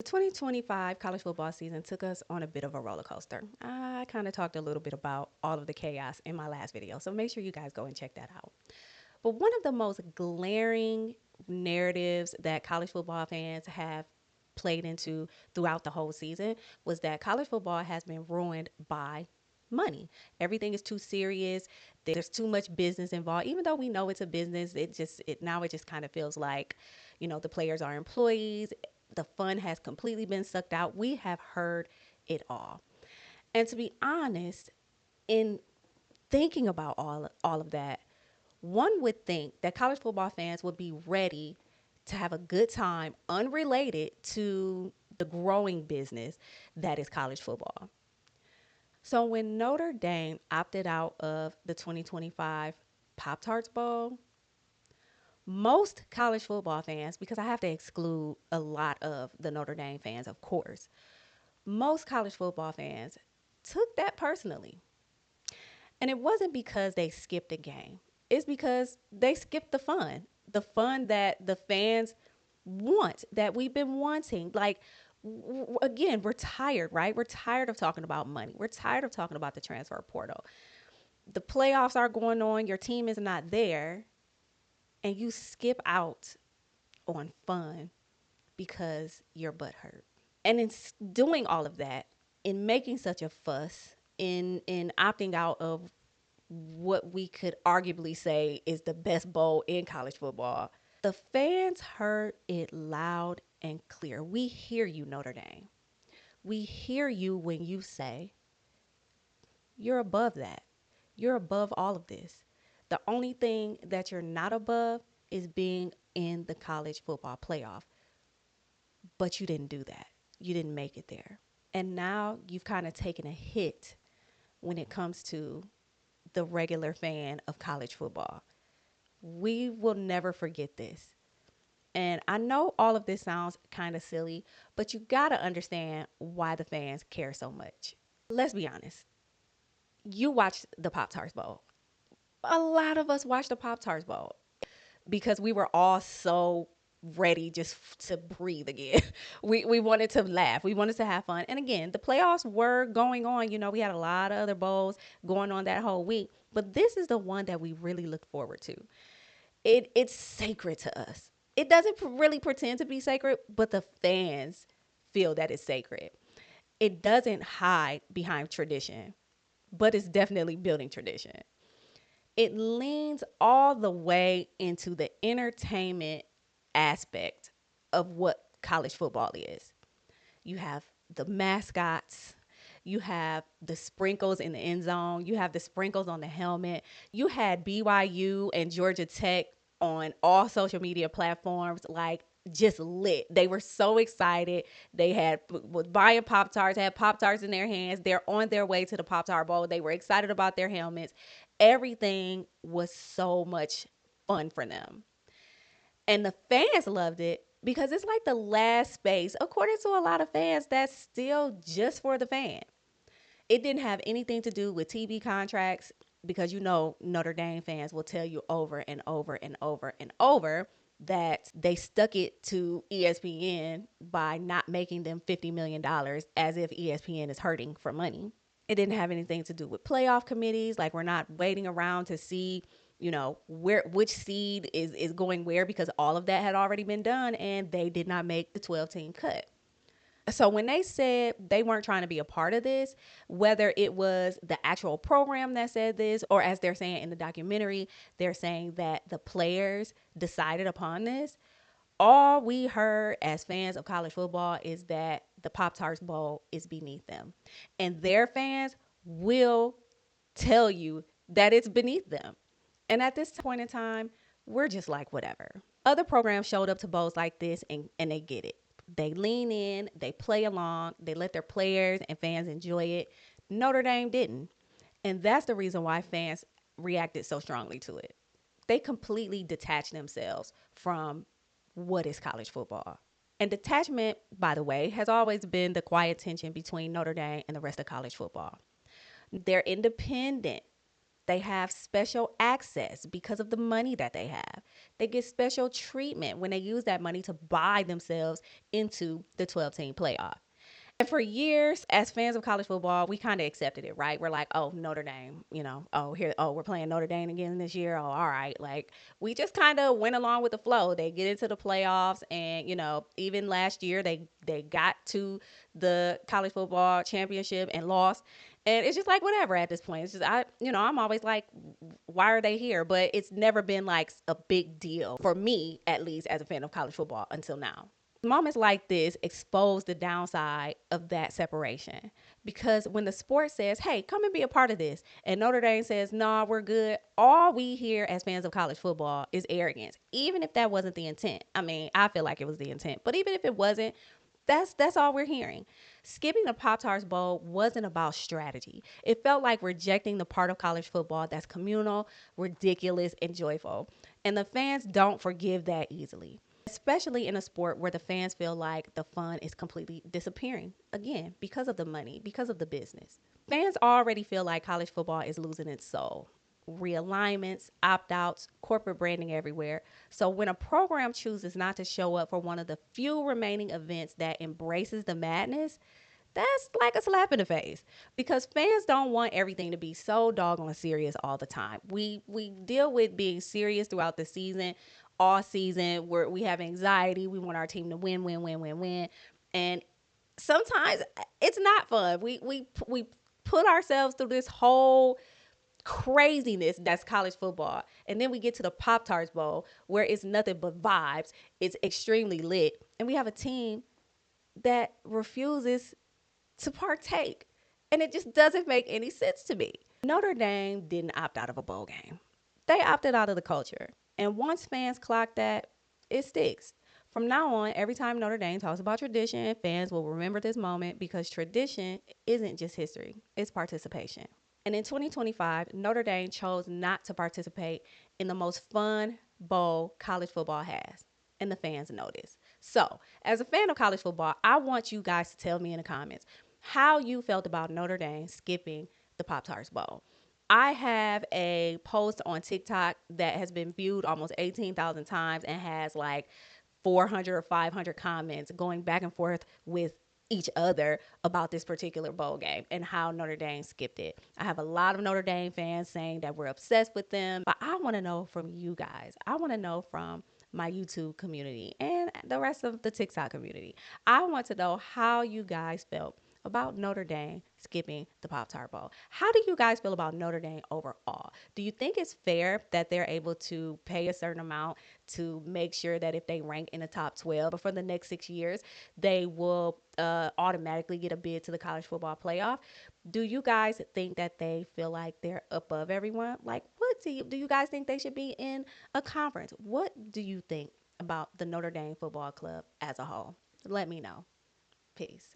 2025 college football season took us on a bit of a roller coaster. I kind of talked a little bit about all of the chaos in my last video, so make sure you guys go and check that out. But one of the most glaring narratives that college football fans have played into throughout the whole season was that college football has been ruined by money. Everything is too serious. There's too much business involved. Even though we know it's a business, it just kind of feels like, the players are employees. The fun has completely been sucked out. We have heard it all. And to be honest, in thinking about all of that, one would think that college football fans would be ready to have a good time unrelated to the growing business that is college football. So when Notre Dame opted out of the 2025 Pop Tarts Bowl, most college football fans, because I have to exclude a lot of the Notre Dame fans, of course, most college football fans took that personally. And it wasn't because they skipped a game, it's because they skipped the fun that the fans want, that we've been wanting. Like, again, we're tired, right? We're tired of talking about money. We're tired of talking about the transfer portal. The playoffs are going on, your team is not there, and you skip out on fun because your butt hurt. And in doing all of that, in making such a fuss, in opting out of what we could arguably say is the best bowl in college football, the fans heard it loud and clear. We hear you, Notre Dame. We hear you when you say you're above that. You're above all of this. The only thing that you're not above is being in the college football playoff. But you didn't do that. You didn't make it there. And now you've kind of taken a hit when it comes to the regular fan of college football. We will never forget this. And I know all of this sounds kind of silly, but you got to understand why the fans care so much. Let's be honest. You watched the Pop Tarts Bowl. A lot of us watched the Pop Tarts Bowl because we were all so ready just to breathe again. We wanted to laugh. We wanted to have fun. And again, the playoffs were going on. We had a lot of other bowls going on that whole week. But this is the one that we really look forward to. It's sacred to us. It doesn't really pretend to be sacred, but the fans feel that it's sacred. It doesn't hide behind tradition, but it's definitely building tradition. It leans all the way into the entertainment aspect of what college football is. You have the mascots, you have the sprinkles in the end zone, you have the sprinkles on the helmet. You had BYU and Georgia Tech on all social media platforms, like just lit. They were so excited. They was buying Pop Tarts, had Pop Tarts in their hands. They're on their way to the Pop Tart Bowl. They were excited about their helmets. Everything was so much fun for them. And the fans loved it because it's like the last space, according to a lot of fans, that's still just for the fan. It didn't have anything to do with TV contracts because Notre Dame fans will tell you over and over and over and over that they stuck it to ESPN by not making them $50 million as if ESPN is hurting for money. It didn't have anything to do with playoff committees. Like, we're not waiting around to see, which seed is going where, because all of that had already been done and they did not make the 12-team cut. So when they said they weren't trying to be a part of this, whether it was the actual program that said this, or as they're saying in the documentary, they're saying that the players decided upon this, all we heard as fans of college football is that the Pop-Tarts Bowl is beneath them. And their fans will tell you that it's beneath them. And at this point in time, we're just like, whatever. Other programs showed up to bowls like this and they get it. They lean in, they play along, they let their players and fans enjoy it. Notre Dame didn't. And that's the reason why fans reacted so strongly to it. They completely detached themselves from what is college football. And detachment, by the way, has always been the quiet tension between Notre Dame and the rest of college football. They're independent. They have special access because of the money that they have. They get special treatment when they use that money to buy themselves into the 12 team playoff. And for years, as fans of college football, we kind of accepted it, right? We're like, oh, Notre Dame, we're playing Notre Dame again this year. Oh, all right. Like, we just kind of went along with the flow. They get into the playoffs, and, even last year, they got to the college football championship and lost. And it's just like whatever at this point. It's just I'm always like, why are they here? But it's never been like a big deal for me, at least as a fan of college football until now. Moments like this expose the downside of that separation, because when the sport says, hey, come and be a part of this, and Notre Dame says, nah, we're good, all we hear as fans of college football is arrogance, even if that wasn't the intent. I mean, I feel like it was the intent, but even if it wasn't, that's all we're hearing. Skipping the Pop-Tarts Bowl wasn't about strategy. It felt like rejecting the part of college football that's communal, ridiculous, and joyful. And the fans don't forgive that easily, especially in a sport where the fans feel like the fun is completely disappearing, again, because of the money, because of the business. Fans already feel like college football is losing its soul. Realignments, opt outs, corporate branding everywhere. So when a program chooses not to show up for one of the few remaining events that embraces the madness, that's like a slap in the face, because fans don't want everything to be so doggone serious all the time. We deal with being serious throughout the season, all season, where we have anxiety. We want our team to win, win, win, win, win, and sometimes it's not fun. We put ourselves through this whole craziness that's college football, and then we get to the Pop Tarts Bowl where it's nothing but vibes. It's extremely lit, and we have a team that refuses to partake. And it just doesn't make any sense to me. Notre Dame didn't opt out of a bowl game. They opted out of the culture. And once fans clock that, it sticks. From now on, every time Notre Dame talks about tradition, fans will remember this moment, because tradition isn't just history, it's participation. And in 2025, Notre Dame chose not to participate in the most fun bowl college football has. And the fans know this. So, as a fan of college football, I want you guys to tell me in the comments how you felt about Notre Dame skipping the Pop Tarts Bowl. I have a post on TikTok that has been viewed almost 18,000 times and has like 400 or 500 comments going back and forth with each other about this particular bowl game and how Notre Dame skipped it. I have a lot of Notre Dame fans saying that we're obsessed with them, but I want to know from you guys. I want to know from my YouTube community and the rest of the TikTok community. I want to know how you guys felt about Notre Dame skipping the Pop-Tart Bowl. How do you guys feel about Notre Dame overall? Do you think it's fair that they're able to pay a certain amount to make sure that if they rank in the top 12 for the next 6 years, they will automatically get a bid to the college football playoff? Do you guys think that they feel like they're above everyone? Like, what do you guys think they should be in a conference? What do you think about the Notre Dame Football Club as a whole? Let me know. Peace.